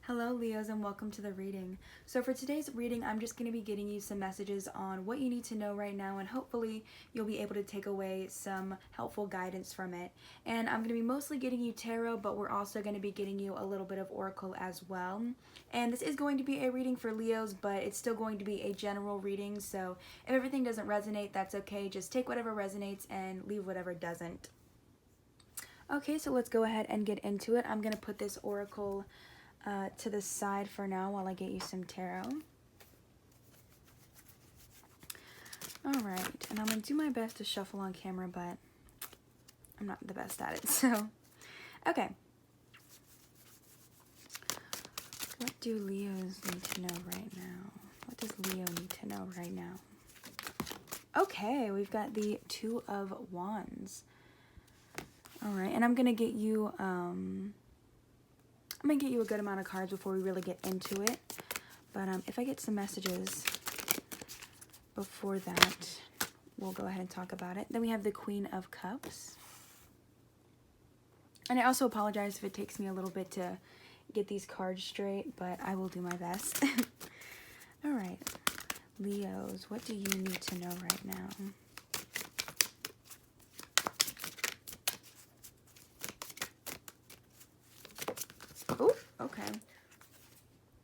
Hello Leos and welcome to the reading. So for today's reading, I'm just going to be getting you some messages on what you need to know right now, and hopefully you'll be able to take away some helpful guidance from it. And I'm going to be mostly getting you tarot, but we're also going to be getting you a little bit of oracle as well. And this is going to be a reading for Leos, but it's still going to be a general reading, so if everything doesn't resonate, that's okay. Just take whatever resonates and leave whatever doesn't. Okay, so let's go ahead and get into it. I'm going to put this oracle to the side for now while I get you some tarot. Alright, and I'm going to do my best to shuffle on camera, but I'm not the best at it, so... Okay. What do Leos need to know right now? What does Leo need to know right now? Okay, we've got the Two of Wands. Alright, and I'm going to get you, I'm going to get you a good amount of cards before we really get into it. But if I get some messages before that, we'll go ahead and talk about it. Then we have the Queen of Cups. And I also apologize if it takes me a little bit to get these cards straight, but I will do my best. All right. Leos, what do you need to know right now? Oh, okay.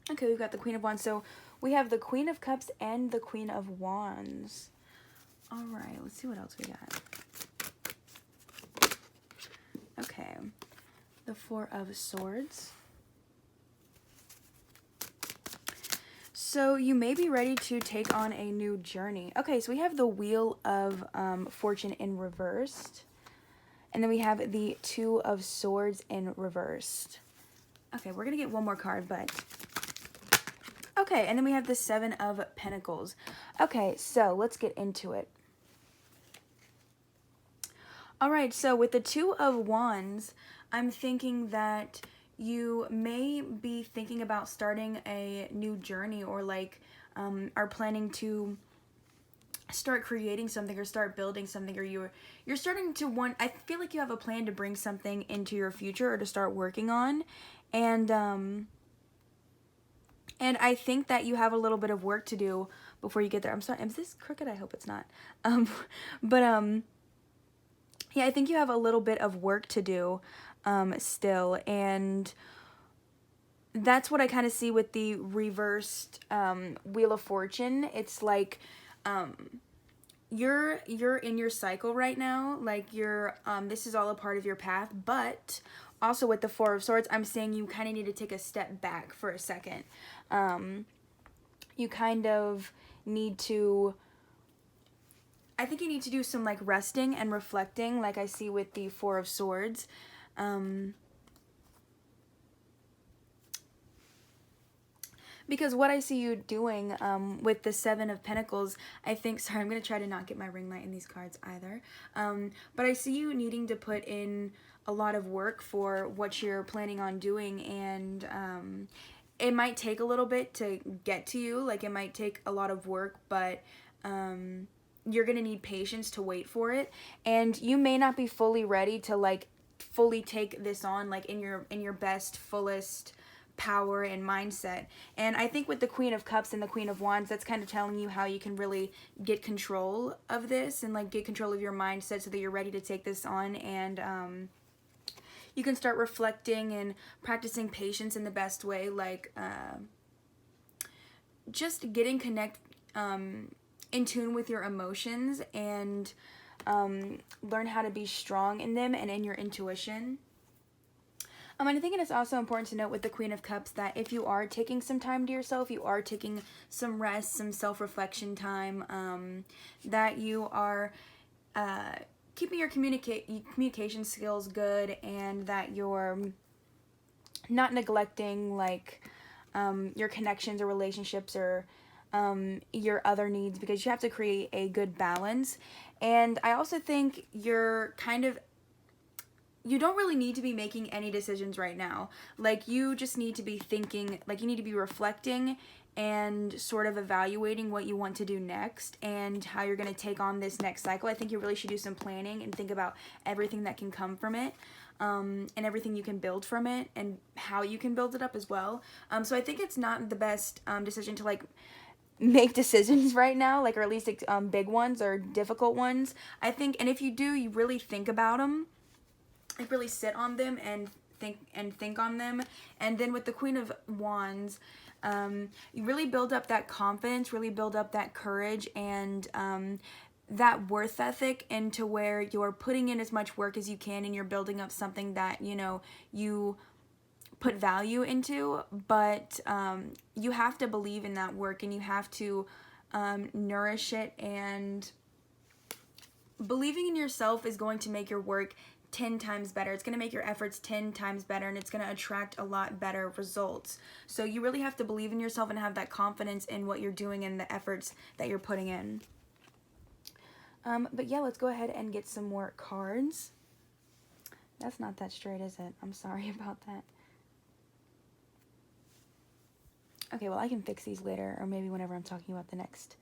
Okay, we've got the Queen of Wands. So we have the Queen of Cups and the Queen of Wands. All right, let's see what else we got. Okay, the Four of Swords. So you may be ready to take on a new journey. Okay, so we have the Wheel of Fortune in reversed. And then we have the Two of Swords in reversed. Okay, we're going to get one more card, but... Okay, and then we have the Seven of Pentacles. Okay, so let's get into it. Alright, so with the Two of Wands, I'm thinking that you may be thinking about starting a new journey, or like are planning to start creating something or start building something, or you're starting to want... I feel like you have a plan to bring something into your future or to start working on. And I think that you have a little bit of work to do before you get there. I'm sorry, is this crooked? I hope it's not. Yeah, I think you have a little bit of work to do still, and that's what I kind of see with the reversed Wheel of Fortune. It's like you're in your cycle right now, like you're this is all a part of your path, but also with the Four of Swords, I'm saying you kind of need to take a step back for a second. You kind of need to, I think you need to do some like resting and reflecting, like I see with the Four of Swords. Because what I see you doing with the Seven of Pentacles, I think, sorry, I'm going to try to not get my ring light in these cards either. But I see you needing to put in a lot of work for what you're planning on doing, and it might take a little bit to get to you. Like, it might take a lot of work, but you're going to need patience to wait for it. And you may not be fully ready to, like, fully take this on, like, in your best, fullest power and mindset. And I think with the Queen of Cups and the Queen of Wands, that's kind of telling you how you can really get control of this and like get control of your mindset so that you're ready to take this on, and you can start reflecting and practicing patience in the best way, like just getting in tune with your emotions, and learn how to be strong in them and in your intuition. And I think it's also important to note with the Queen of Cups that if you are taking some time to yourself, you are taking some rest, some self-reflection time, that you are keeping your communication skills good, and that you're not neglecting like your connections or relationships or your other needs, because you have to create a good balance. And I also think you don't really need to be making any decisions right now. Like, you just need to be thinking, like, you need to be reflecting and sort of evaluating what you want to do next and how you're going to take on this next cycle. I think you really should do some planning and think about everything that can come from it. and everything you can build from it and how you can build it up as well. So I think it's not the best decision to like make decisions right now, like, or at least big ones or difficult ones. I think, and if you do, you really think about them, like really sit on them and think on them. And then with the Queen of Wands, you really build up that confidence, really build up that courage, and that worth ethic into where you're putting in as much work as you can and you're building up something that, you know, you put value into. But you have to believe in that work, and you have to nourish it, and believing in yourself is going to make your work 10 times better. It's going to make your efforts 10 times better, and it's going to attract a lot better results. So you really have to believe in yourself and have that confidence in what you're doing and the efforts that you're putting in. But yeah, let's go ahead and get some more cards. That's not that straight, is it? I'm sorry about that. Okay, well, I can fix these later, or maybe whenever I'm talking about the next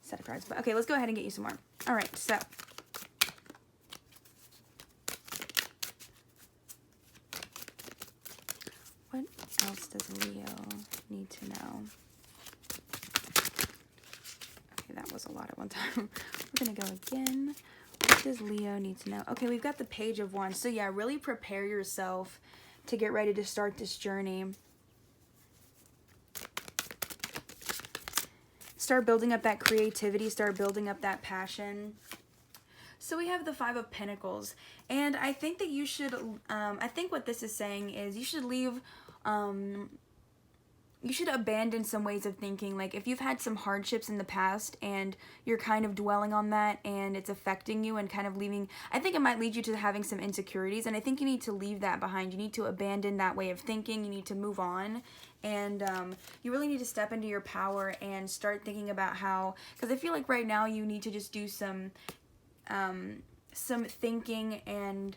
set of cards. But okay, let's go ahead and get you some more. All right, so what else does Leo need to know? Okay, that was a lot at one time. We're gonna go again. What does Leo need to know? Okay, we've got the Page of Wands. So yeah, really prepare yourself to get ready to start this journey. Start building up that creativity, start building up that passion. So we have the Five of Pentacles, and I think that you should, I think what this is saying is you should leave, you should abandon some ways of thinking. Like if you've had some hardships in the past and you're kind of dwelling on that and it's affecting you and kind of leaving, I think it might lead you to having some insecurities, and I think you need to leave that behind. You need to abandon that way of thinking. You need to move on, and you really need to step into your power and start thinking about how, because I feel like right now you need to just do some thinking and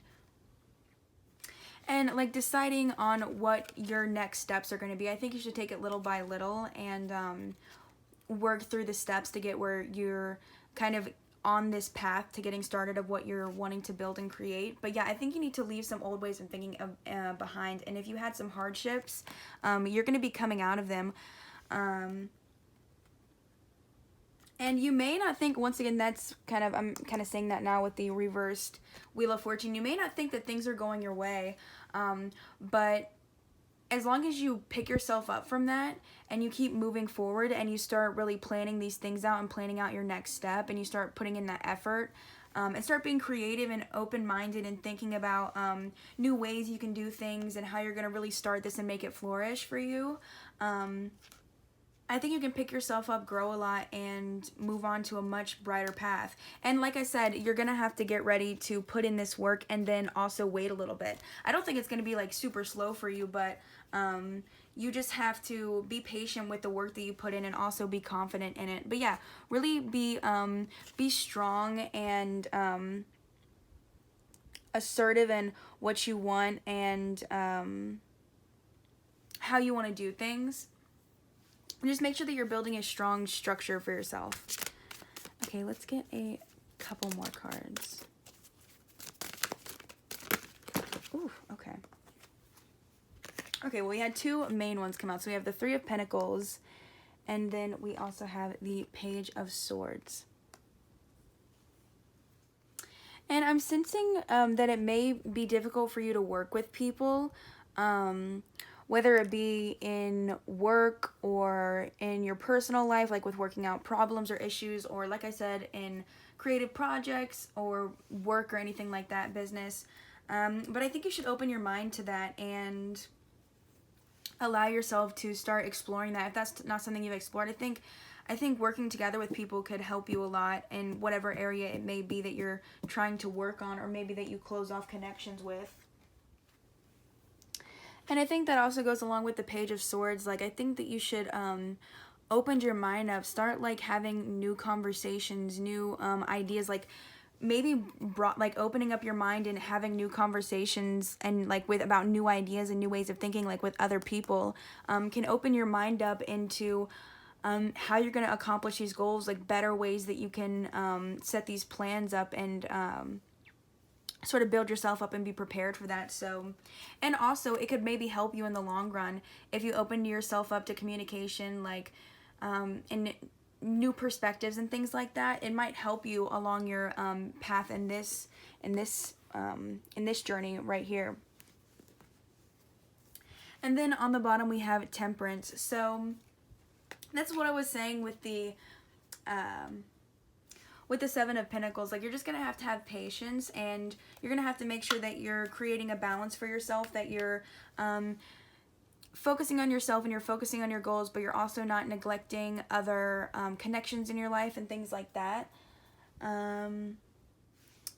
like deciding on what your next steps are going to be. I think you should take it little by little and work through the steps to get where you're kind of on this path to getting started of what you're wanting to build and create. But yeah, I think you need to leave some old ways of thinking behind. And if you had some hardships, you're going to be coming out of them. And you may not think, once again, that's kind of, I'm kind of saying that now with the reversed Wheel of Fortune, you may not think that things are going your way, but as long as you pick yourself up from that and you keep moving forward and you start really planning these things out and planning out your next step and you start putting in that effort, and start being creative and open-minded and thinking about new ways you can do things and how you're going to really start this and make it flourish for you, I think you can pick yourself up, grow a lot, and move on to a much brighter path. And like I said, you're going to have to get ready to put in this work and then also wait a little bit. I don't think it's going to be like super slow for you, but you just have to be patient with the work that you put in and also be confident in it. But yeah, really be strong and assertive in what you want and how you want to do things. Just make sure that you're building a strong structure for yourself. Okay, let's get a couple more cards. Ooh, okay. Okay, well, we had two main ones come out. So we have the Three of Pentacles, and then we also have the Page of Swords. And I'm sensing that it may be difficult for you to work with people, whether it be in work or in your personal life, like with working out problems or issues, or like I said, in creative projects or work or anything like that, business. But I think you should open your mind to that and allow yourself to start exploring that. If that's not something you've explored, I think working together with people could help you a lot in whatever area it may be that you're trying to work on, or maybe that you close off connections with. And I think that also goes along with the Page of Swords. Like, I think that you should open your mind up, start like having new conversations, new ideas, like maybe opening up your mind and having new conversations and like with about new ideas and new ways of thinking, like with other people, can open your mind up into how you're going to accomplish these goals, like better ways that you can set these plans up and sort of build yourself up and be prepared for that. So, and also it could maybe help you in the long run if you open yourself up to communication, like and new perspectives and things like that. It might help you along your path in this journey right here. And then on the bottom we have Temperance. So that's what I was saying with the Seven of Pentacles. Like, you're just gonna have to have patience, and you're gonna have to make sure that you're creating a balance for yourself, that you're focusing on yourself and you're focusing on your goals, but you're also not neglecting other connections in your life and things like that.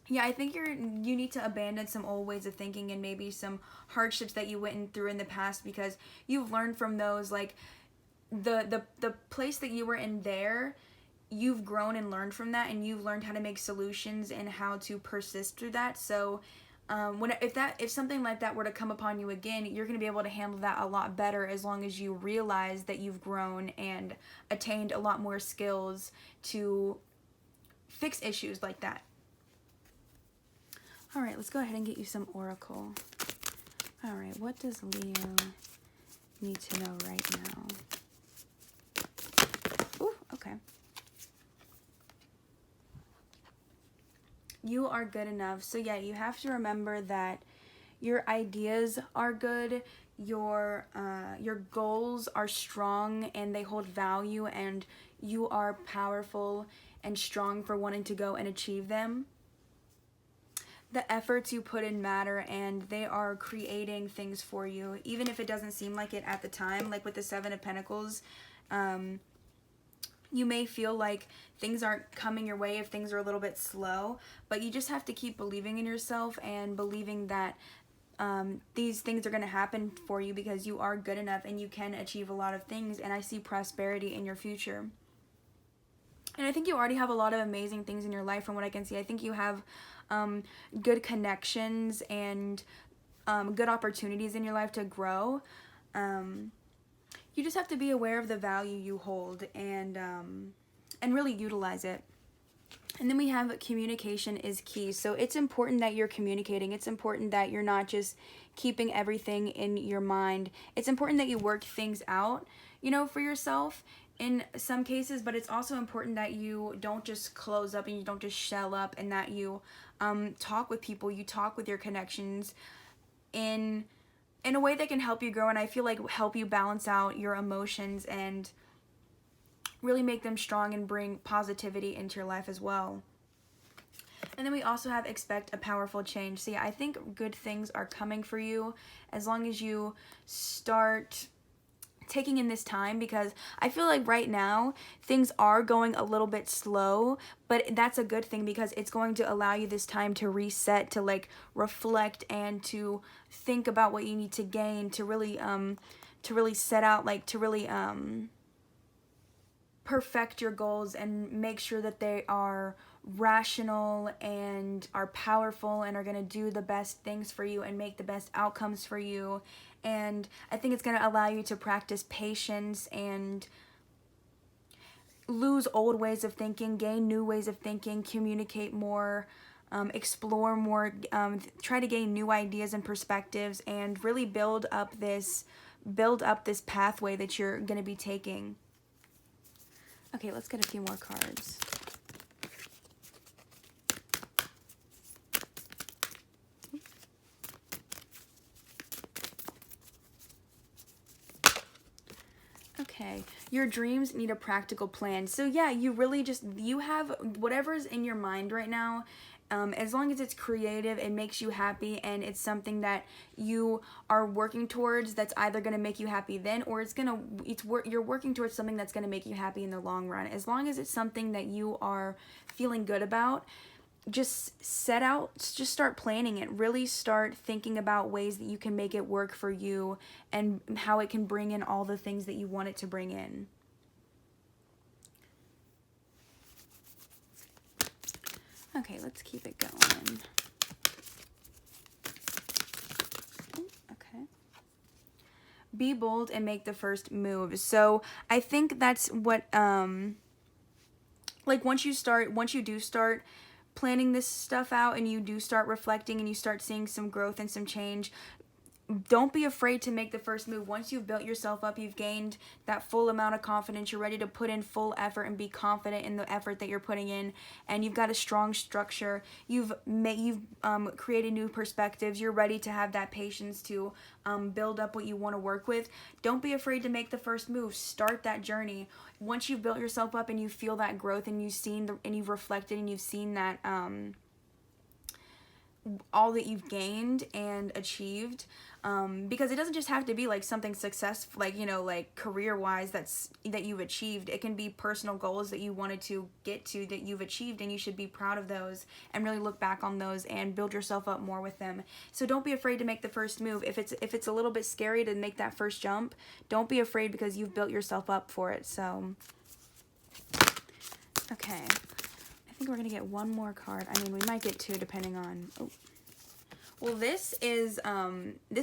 Yeah, I think you need to abandon some old ways of thinking and maybe some hardships that you went through in the past, because you've learned from those. Like, the place that you were in there, you've grown and learned from that, and you've learned how to make solutions and how to persist through that. So if something like that were to come upon you again, you're going to be able to handle that a lot better, as long as you realize that you've grown and attained a lot more skills to fix issues like that. All right, let's go ahead and get you some oracle. All right, what does Leo need to know right now? Ooh, okay. You are good enough. So yeah, you have to remember that your ideas are good, your goals are strong and they hold value, and you are powerful and strong for wanting to go and achieve them. The efforts you put in matter, and they are creating things for you, even if it doesn't seem like it at the time. Like with the Seven of Pentacles, you may feel like things aren't coming your way if things are a little bit slow, but you just have to keep believing in yourself and believing that these things are going to happen for you, because you are good enough and you can achieve a lot of things. And I see prosperity in your future. And I think you already have a lot of amazing things in your life from what I can see. I think you have good connections and good opportunities in your life to grow. You just have to be aware of the value you hold and really utilize it. And then we have communication is key. So it's important that you're communicating. It's important that you're not just keeping everything in your mind. It's important that you work things out, for yourself in some cases, but it's also important that you don't just close up and you don't just shell up, and that you talk with people, you talk with your connections in a way that can help you grow, and I feel like help you balance out your emotions and really make them strong and bring positivity into your life as well. And then we also have expect a powerful change. So yeah, I think good things are coming for you as long as you start taking in this time, because I feel like right now things are going a little bit slow, but that's a good thing, because it's going to allow you this time to reset, to like reflect, and to think about what you need to gain, to really set out, like to really perfect your goals and make sure that they are rational and are powerful and are going to do the best things for you and make the best outcomes for you. And I think it's going to allow you to practice patience and lose old ways of thinking, gain new ways of thinking, communicate more, explore more, try to gain new ideas and perspectives, and really build up this pathway that you're going to be taking. Okay, let's get a few more cards. Okay, your dreams need a practical plan. So yeah, you have whatever's in your mind right now. As long as it's creative, it makes you happy, and it's something that you are working towards, that's either going to make you happy then, or you're working towards something that's going to make you happy in the long run. As long as it's something that you are feeling good about, just start planning it. Really start thinking about ways that you can make it work for you and how it can bring in all the things that you want it to bring in. Okay, let's keep it going. Okay. Be bold and make the first move. So I think that's what, like once you do start planning this stuff out and you do start reflecting and you start seeing some growth and some change, don't be afraid to make the first move. Once you've built yourself up, you've gained that full amount of confidence, you're ready to put in full effort and be confident in the effort that you're putting in, and you've got a strong structure, you've created new perspectives, you're ready to have that patience to build up what you want to work with. Don't be afraid to make the first move. Start that journey. Once you've built yourself up and you feel that growth and you've reflected and you've seen that all that you've gained and achieved, because it doesn't just have to be like something successful, like, you know, like career wise that you've achieved. It can be personal goals that you wanted to get to that you've achieved, and you should be proud of those and really look back on those and build yourself up more with them. So don't be afraid to make the first move. If it's a little bit scary to make that first jump, don't be afraid, because you've built yourself up for it. So okay, I think we're gonna get one more card. I mean, we might get two depending on, oh. Well, this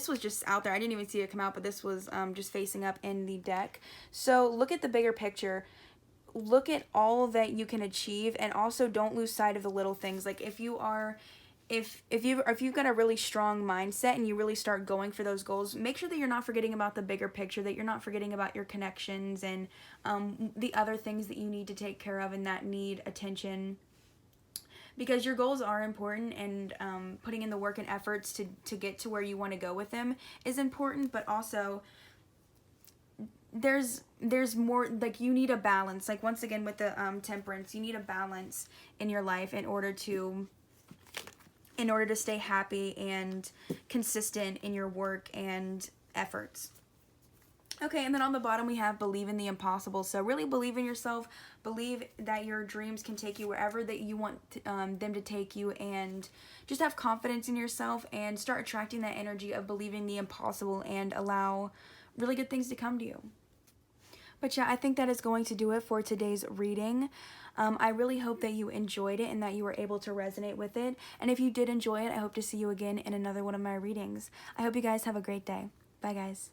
was just out there. I didn't even see it come out, but this was just facing up in the deck. So look at the bigger picture. Look at all that you can achieve, and also don't lose sight of the little things. Like if you've got a really strong mindset and you really start going for those goals, make sure that you're not forgetting about the bigger picture, that you're not forgetting about your connections and the other things that you need to take care of and that need attention. Because your goals are important, and putting in the work and efforts to get to where you want to go with them is important, but also there's more, like you need a balance. Like once again with the temperance, you need a balance in your life in order to stay happy and consistent in your work and efforts. Okay, and then on the bottom we have believe in the impossible. So really believe in yourself, believe that your dreams can take you wherever that you want them to take you, and just have confidence in yourself and start attracting that energy of believing the impossible and allow really good things to come to you. But yeah, I think that is going to do it for today's reading. I really hope that you enjoyed it and that you were able to resonate with it. And if you did enjoy it, I hope to see you again in another one of my readings. I hope you guys have a great day. Bye guys.